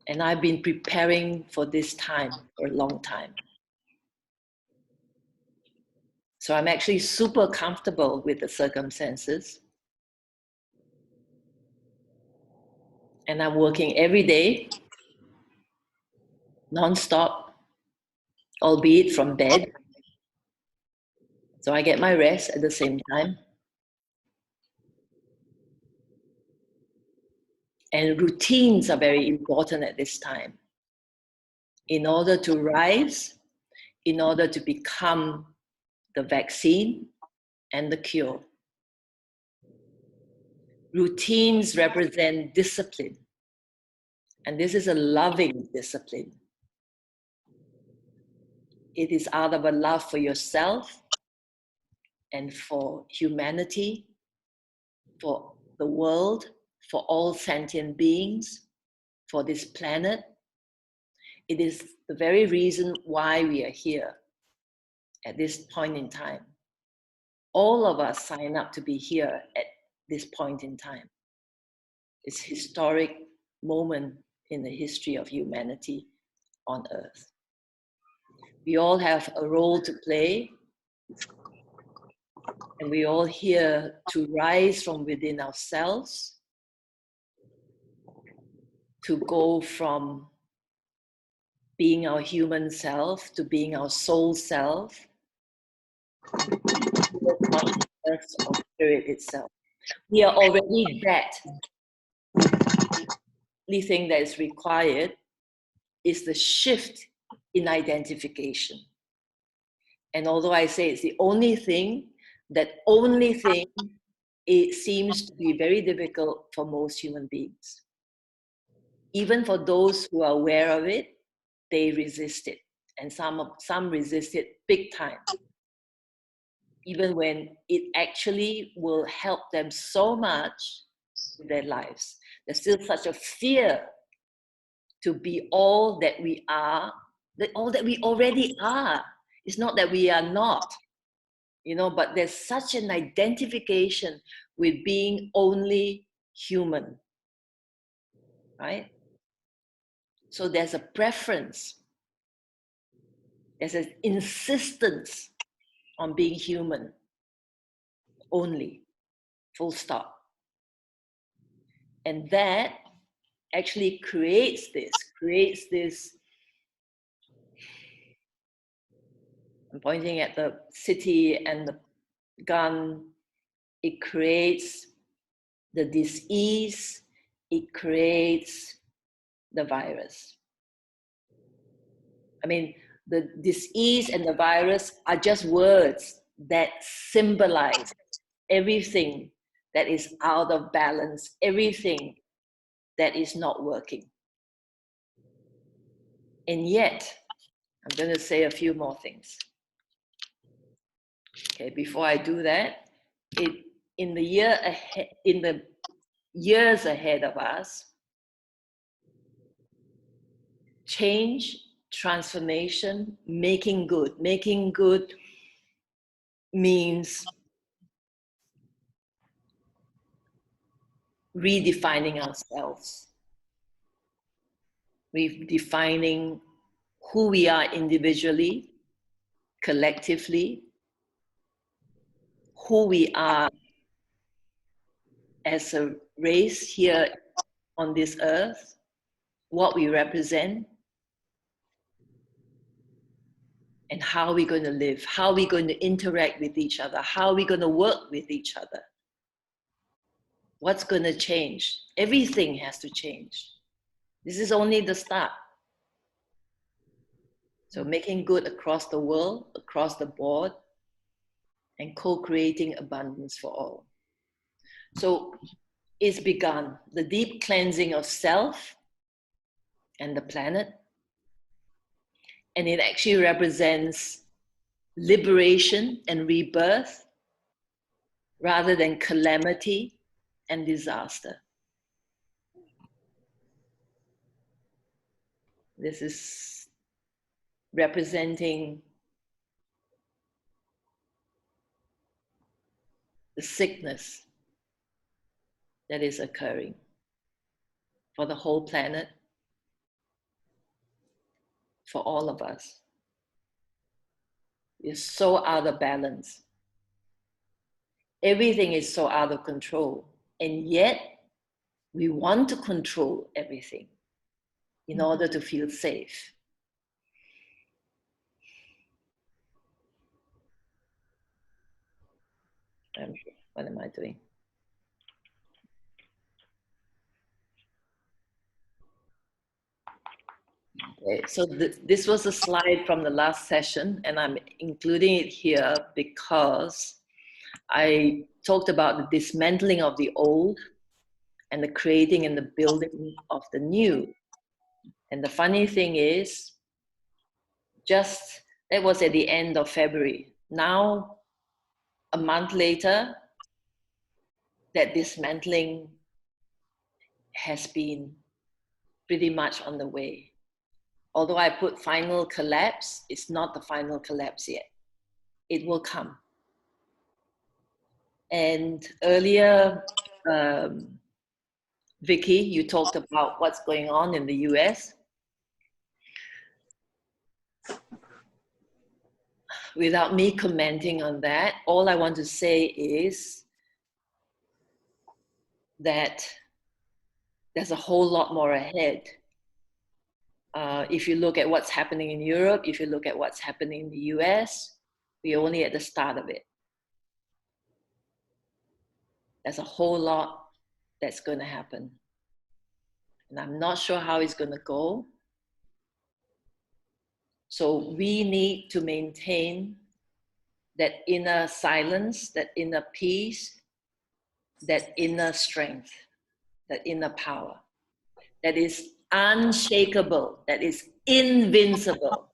And I've been preparing for this time for a long time. So I'm actually super comfortable with the circumstances. And I'm working every day, non-stop, albeit from bed. So I get my rest at the same time. And routines are very important at this time. In order to rise, in order to become the vaccine and the cure. Routines represent discipline. And this is a loving discipline. It is out of a love for yourself and for humanity, for the world, for all sentient beings, for this planet. It is the very reason why we are here at this point in time. All of us sign up to be here at this point in time. It's a historic moment in the history of humanity on Earth. We all have a role to play, and we all here to rise from within ourselves, to go from being our human self to being our soul self, the consciousness of spirit itself. We are already that. The only thing that is required is the shift in identification. And although I say it's the only thing, that only thing, it seems to be very difficult for most human beings. even for those who are aware of it, they resist it. And some resist it big time, even when it actually will help them so much in their lives. There's still such a fear to be all that we are, all that we already are. It's not that we are not, but there's such an identification with being only human, right? So there's a preference, there's an insistence on being human only, full stop. And that actually creates this, I'm pointing at the city and the gun, it creates the dis-ease, it creates the virus. I mean, the dis-ease and the virus are just words that symbolize everything that is out of balance, everything that is not working. And yet, I'm going to say a few more things. Okay, before I do that, in the years ahead of us, change, transformation, making good. Making good means redefining ourselves, redefining who we are individually, collectively, who we are as a race here on this earth, what we represent, and how we're going to live, how we're going to interact with each other, how we're going to work with each other. What's going to change? Everything has to change. This is only the start. So making good across the world, across the board, and co-creating abundance for all. So it's begun, the deep cleansing of self and the planet. And it actually represents liberation and rebirth rather than calamity and disaster. This is representing the sickness that is occurring for the whole planet, for all of us. It's so out of balance. Everything is so out of control. And yet, we want to control everything in order to feel safe. What am I doing? Okay, so this was a slide from the last session, and I'm including it here because I talked about the dismantling of the old and the creating and the building of the new. And the funny thing is, just that was at the end of February. Now, a month later, that dismantling has been pretty much on the way. Although I put final collapse, it's not the final collapse yet. It will come. And earlier, Vicky, you talked about what's going on in the US. Without me commenting on that, all I want to say is that there's a whole lot more ahead. If you look at what's happening in Europe, if you look at what's happening in the US, we're only at the start of it. There's a whole lot that's going to happen. And I'm not sure how it's going to go. So we need to maintain that inner silence, that inner peace, that inner strength, that inner power. That is unshakable, that is invincible.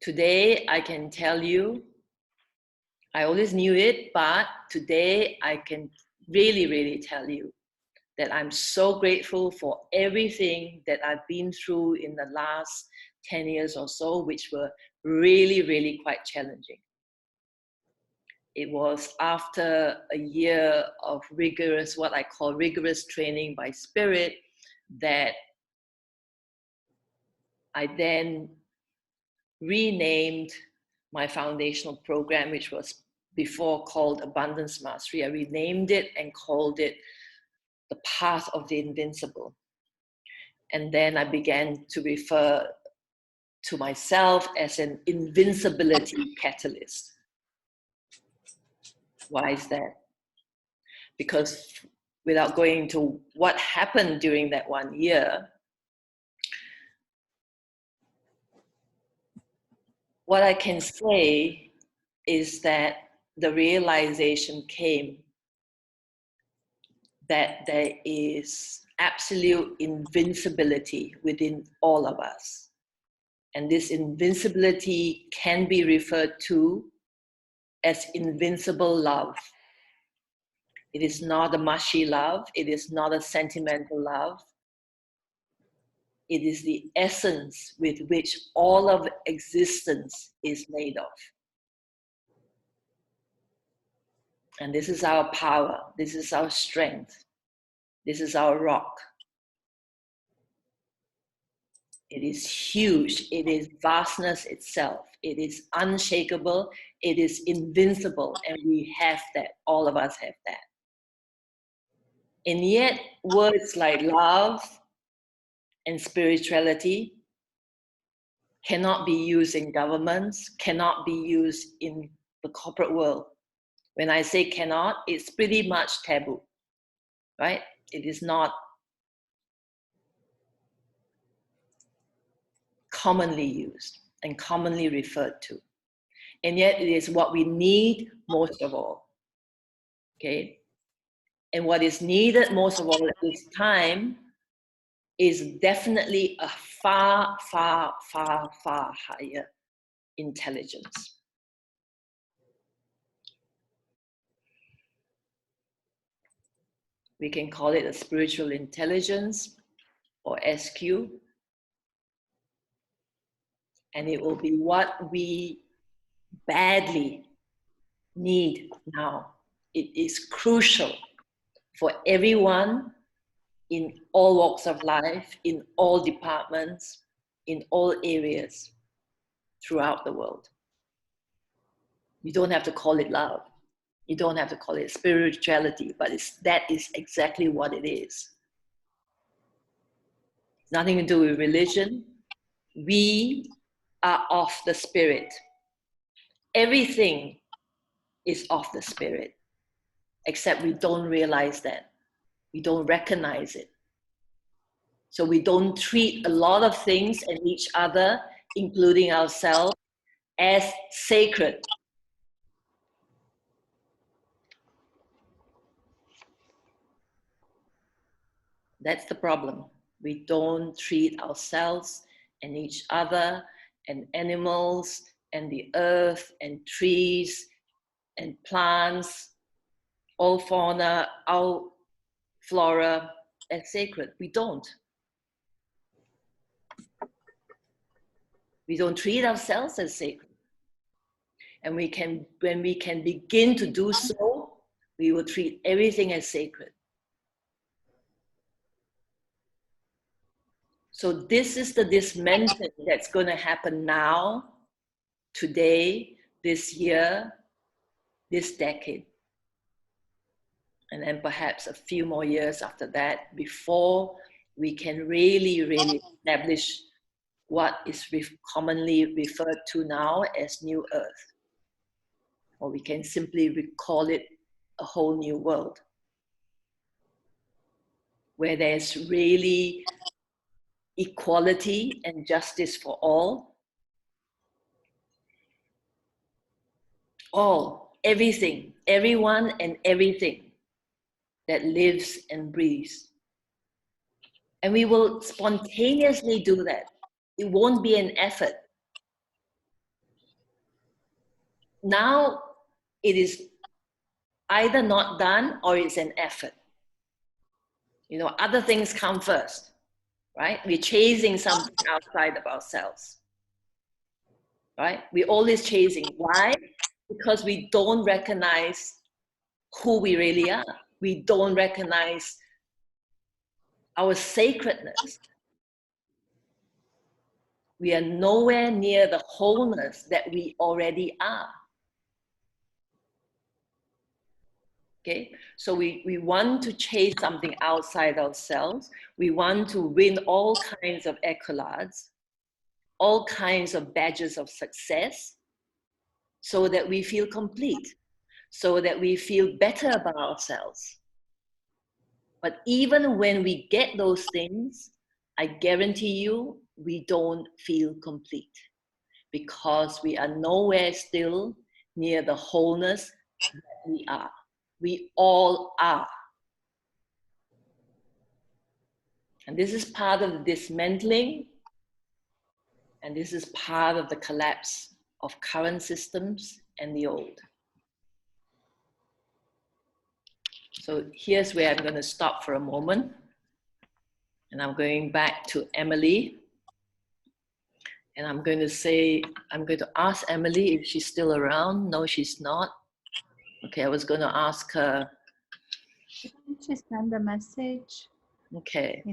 Today, I can tell you, I always knew it, but today I can really, really tell you that I'm so grateful for everything that I've been through in the last 10 years or so, which were really, really quite challenging. It was after a year of rigorous, what I call rigorous training by spirit, that I then renamed my foundational program, which was before called Abundance Mastery. I renamed it and called it The Path of the Invincible. And then I began to refer to myself as an invincibility catalyst. Why is that? Because without going into what happened during that 1 year, what I can say is that the realization came that there is absolute invincibility within all of us. And this invincibility can be referred to as invincible love. It is not a mushy love. It is not a sentimental love. It is the essence with which all of existence is made of. And this is our power. This is our strength. This is our rock. It is huge. It is vastness itself. It is unshakable. It is invincible. And we have that. All of us have that. And yet, words like love and spirituality cannot be used in governments, cannot be used in the corporate world. When I say cannot, it's pretty much taboo, right? It is not commonly used and commonly referred to. And yet it is what we need most of all, okay? And what is needed most of all at this time is definitely a far, far, far, far higher intelligence. We can call it a spiritual intelligence or SQ. And it will be what we badly need now. It is crucial for everyone in all walks of life, in all departments, in all areas throughout the world. You don't have to call it love. You don't have to call it spirituality, but that is exactly what it is. It's nothing to do with religion. We are of the spirit. Everything is of the spirit, except we don't realize that. We don't recognize it. So we don't treat a lot of things and each other, including ourselves, as sacred. That's the problem. We don't treat ourselves and each other and animals and the earth and trees and plants, all fauna, all flora as sacred. We don't. We don't treat ourselves as sacred. And when we can begin to do so, we will treat everything as sacred. So this is the dismantling that's going to happen now, today, this year, this decade. And then perhaps a few more years after that, before we can really, really establish what is commonly referred to now as New Earth. Or we can simply call it a whole new world, where there's really equality and justice for all, everything, everyone and everything. that lives and breathes. And we will spontaneously do that. It won't be an effort. Now it is either not done or it's an effort. You know, other things come first, right? We're chasing something outside of ourselves, right? We're always chasing. Why? Because we don't recognize who we really are. We don't recognize our sacredness. We are nowhere near the wholeness that we already are. Okay, so we want to chase something outside ourselves. We want to win all kinds of accolades, all kinds of badges of success, so that we feel complete, so that we feel better about ourselves. But even when we get those things, I guarantee you, we don't feel complete, because we are nowhere still near the wholeness that we are. We all are. And this is part of the dismantling, and this is part of the collapse of current systems and the old. So here's where I'm going to stop for a moment. And I'm going back to Emily. And I'm going to ask Emily if she's still around. No, she's not. Okay, I was going to ask her. She sent a message. Okay,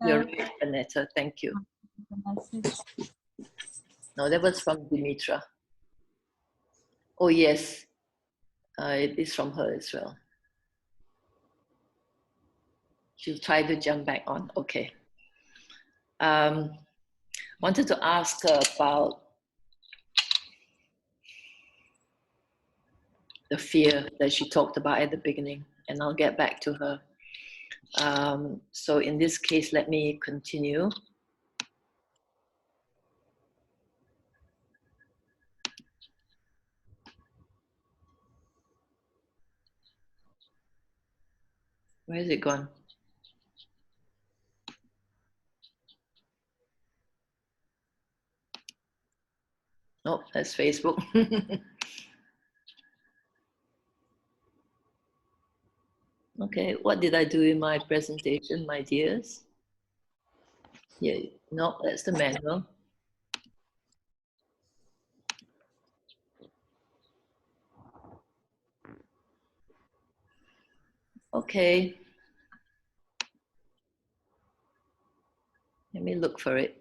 you're right, Annetta, thank you. Message. No, that was from Dimitra. Oh yes, it is from her as well. She'll try to jump back on, okay. Wanted to ask her about the fear that she talked about at the beginning, and I'll get back to her. So in this case, let me continue. Where is it gone? Oh, that's Facebook. Okay, what did I do in my presentation, my dears? Yeah, no, that's the manual. Okay. Let me look for it.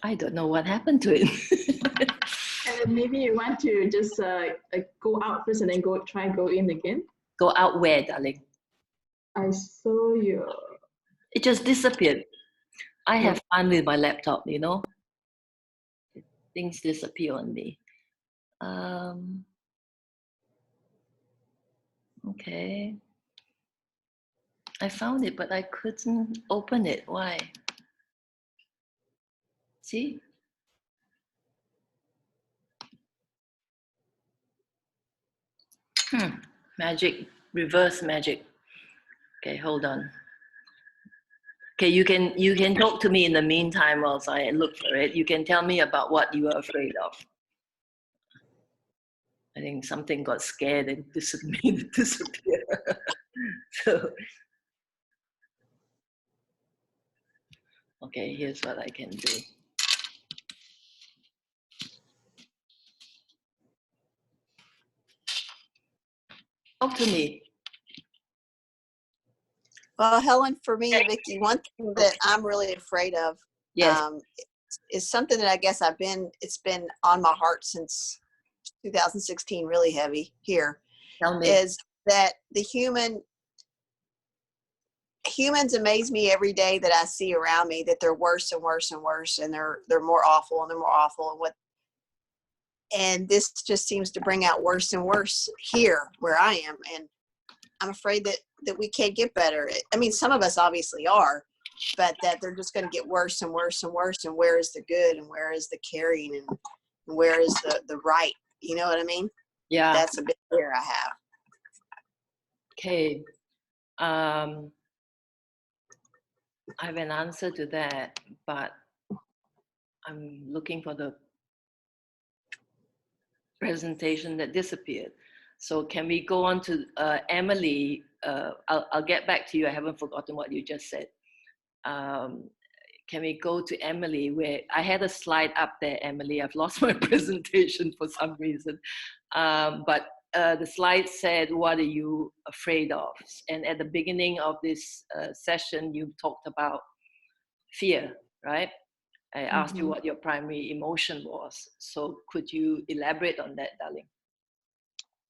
I don't know what happened to it. And maybe you want to just go out first and then go in again. Go out where, darling? I saw your. It just disappeared. I have fun with my laptop, you know. Things disappear on me. Okay. I found it, but I couldn't open it. Why? See? Magic, reverse magic. Okay, hold on. Okay, you can talk to me in the meantime whilst I look for it. You can tell me about what you are afraid of. I think something got scared and disappeared. So, okay, here's what I can do. Talk to me. Well, Helen, for me, Vicky, one thing that I'm really afraid of, Yes. is something that I guess it's been on my heart since 2016, really heavy here, Tell me. is that humans amaze me every day that I see around me, that they're worse and worse and worse, and they're more awful and they're more awful, and this just seems to bring out worse and worse here where I am, and I'm afraid that we can't get better. I mean, some of us obviously are, but that they're just going to get worse and worse and worse. And where is the good, and where is the caring, and where is the right? You know what I mean? Yeah. That's a big fear I have. Okay. I have an answer to that, but I'm looking for the presentation that disappeared. So can we go on to Emily? I'll get back to you. I haven't forgotten what you just said. Can we go to Emily, where I had a slide up there, Emily. I've lost my presentation for some reason. But the slide said, what are you afraid of? And at the beginning of this session, you talked about fear, right? I asked you what your primary emotion was. So could you elaborate on that, darling?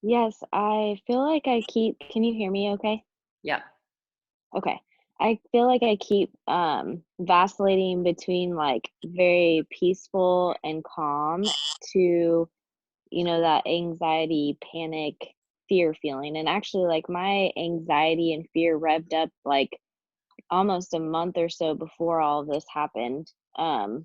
Yes, I feel like can you hear me okay? Yeah. Okay. I feel like I keep vacillating between like very peaceful and calm to, that anxiety, panic, fear feeling. And actually, like, my anxiety and fear revved up like almost a month or so before all of this happened. And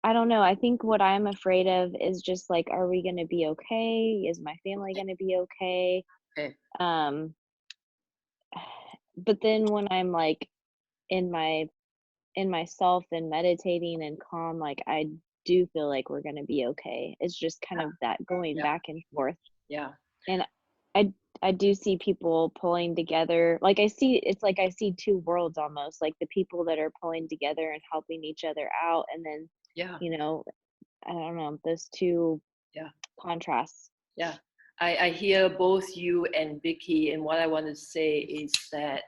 I don't know. I think what I'm afraid of is just like, are we going to be okay? Is my family going to be okay? Okay. But then when I'm like in myself and meditating and calm, like, I do feel like we're going to be okay. It's just kind of that going back and forth. Yeah. And I do see people pulling together. Like, it's like I see two worlds almost, like the people that are pulling together and helping each other out, and then I don't know, those two contrasts. Yeah, I hear both you and Vicky, and what I want to say is that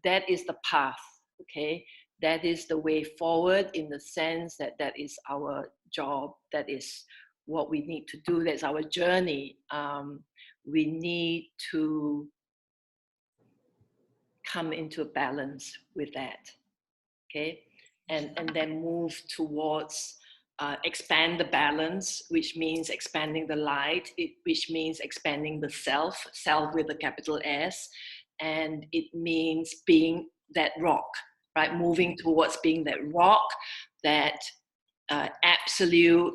that is the path, okay? That is the way forward, in the sense that that is our job, that is what we need to do, that's our journey. We need to come into a balance with that, okay? And then move towards expand the balance, which means expanding the light, which means expanding the self with a capital S, and it means being that rock, right? Moving towards being that rock, that absolute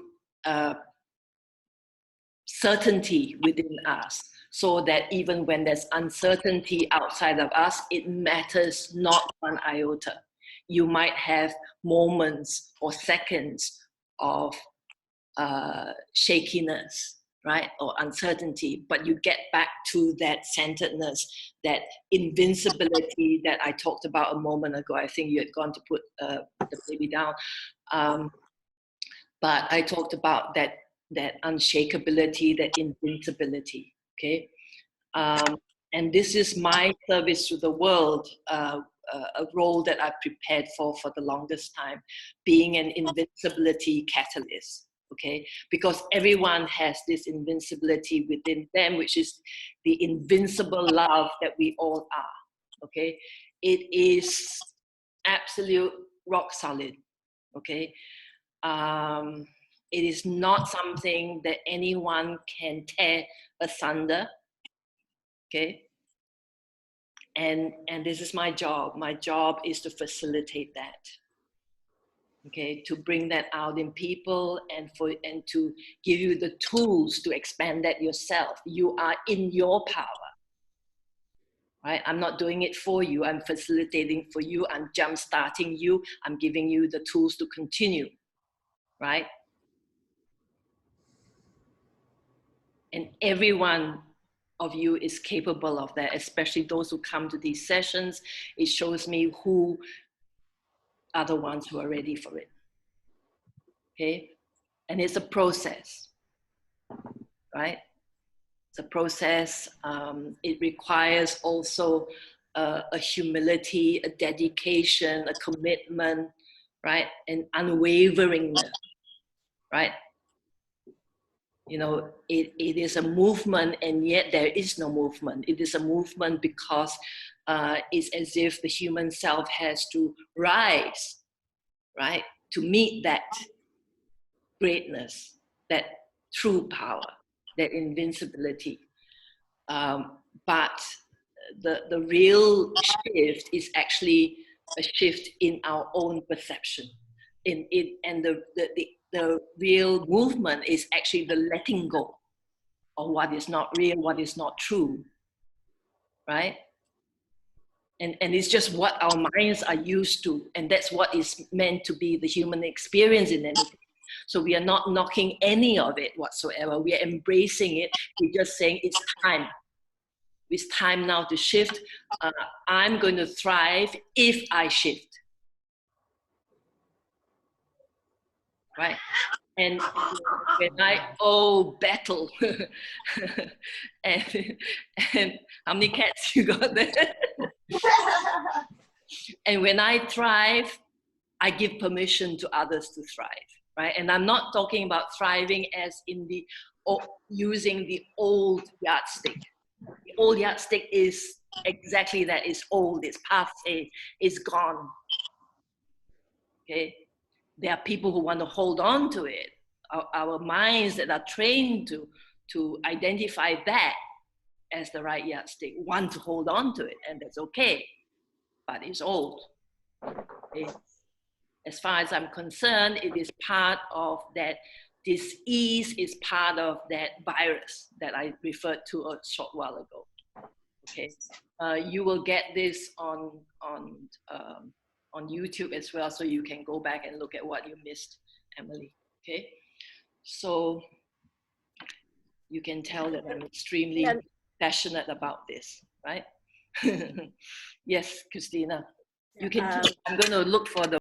certainty within us, so that even when there's uncertainty outside of us, it matters not one iota. You might have moments or seconds of shakiness, right, or uncertainty, but you get back to that centeredness, that invincibility that I talked about a moment ago. I think you had gone to put the baby down, but I talked about that unshakability, that invincibility, okay? And this is my service to the world, a role that I've prepared for the longest time, being an invincibility catalyst, okay? Because everyone has this invincibility within them, which is the invincible love that we all are, okay? It is absolute rock solid, okay? It is not something that anyone can tear asunder, okay? And this is my job. My job is to facilitate that, okay? To bring that out in people, and to give you the tools to expand that yourself. You are in your power, right? I'm not doing it for you. I'm facilitating for you. I'm jump-starting you. I'm giving you the tools to continue, right? And every one of you is capable of that, especially those who come to these sessions. It shows me who are the ones who are ready for it, okay? And it's a process, right? It's a process. It requires also a humility, a dedication, a commitment, right? And unwaveringness, right? You know, it is a movement, and yet there is no movement. It is a movement because it's as if the human self has to rise, right? To meet that greatness, that true power, that invincibility. But the real shift is actually a shift in our own perception. And the real movement is actually the letting go of what is not real, what is not true, right? And it's just what our minds are used to, and that's what is meant to be the human experience in anything. So we are not knocking any of it whatsoever. We are embracing it. We're just saying it's time. It's time now to shift. I'm going to thrive if I shift. Right? And when battle. and how many cats you got there? And when I thrive, I give permission to others to thrive, right? And I'm not talking about thriving as in the using the old yardstick. The old yardstick is exactly that. It's old, it's passé, it's gone. Okay? There are people who want to hold on to it. Our minds that are trained to identify that as the right yardstick want to hold on to it, and that's okay, but it's old. Okay? As far as I'm concerned, it is part of that disease, is part of that virus that I referred to a short while ago. Okay, you will get this on YouTube as well, so you can go back and look at what you missed, Emily. Okay, so you can tell that I'm extremely passionate about this, right? Yes, Christina. You can. I'm going to look for the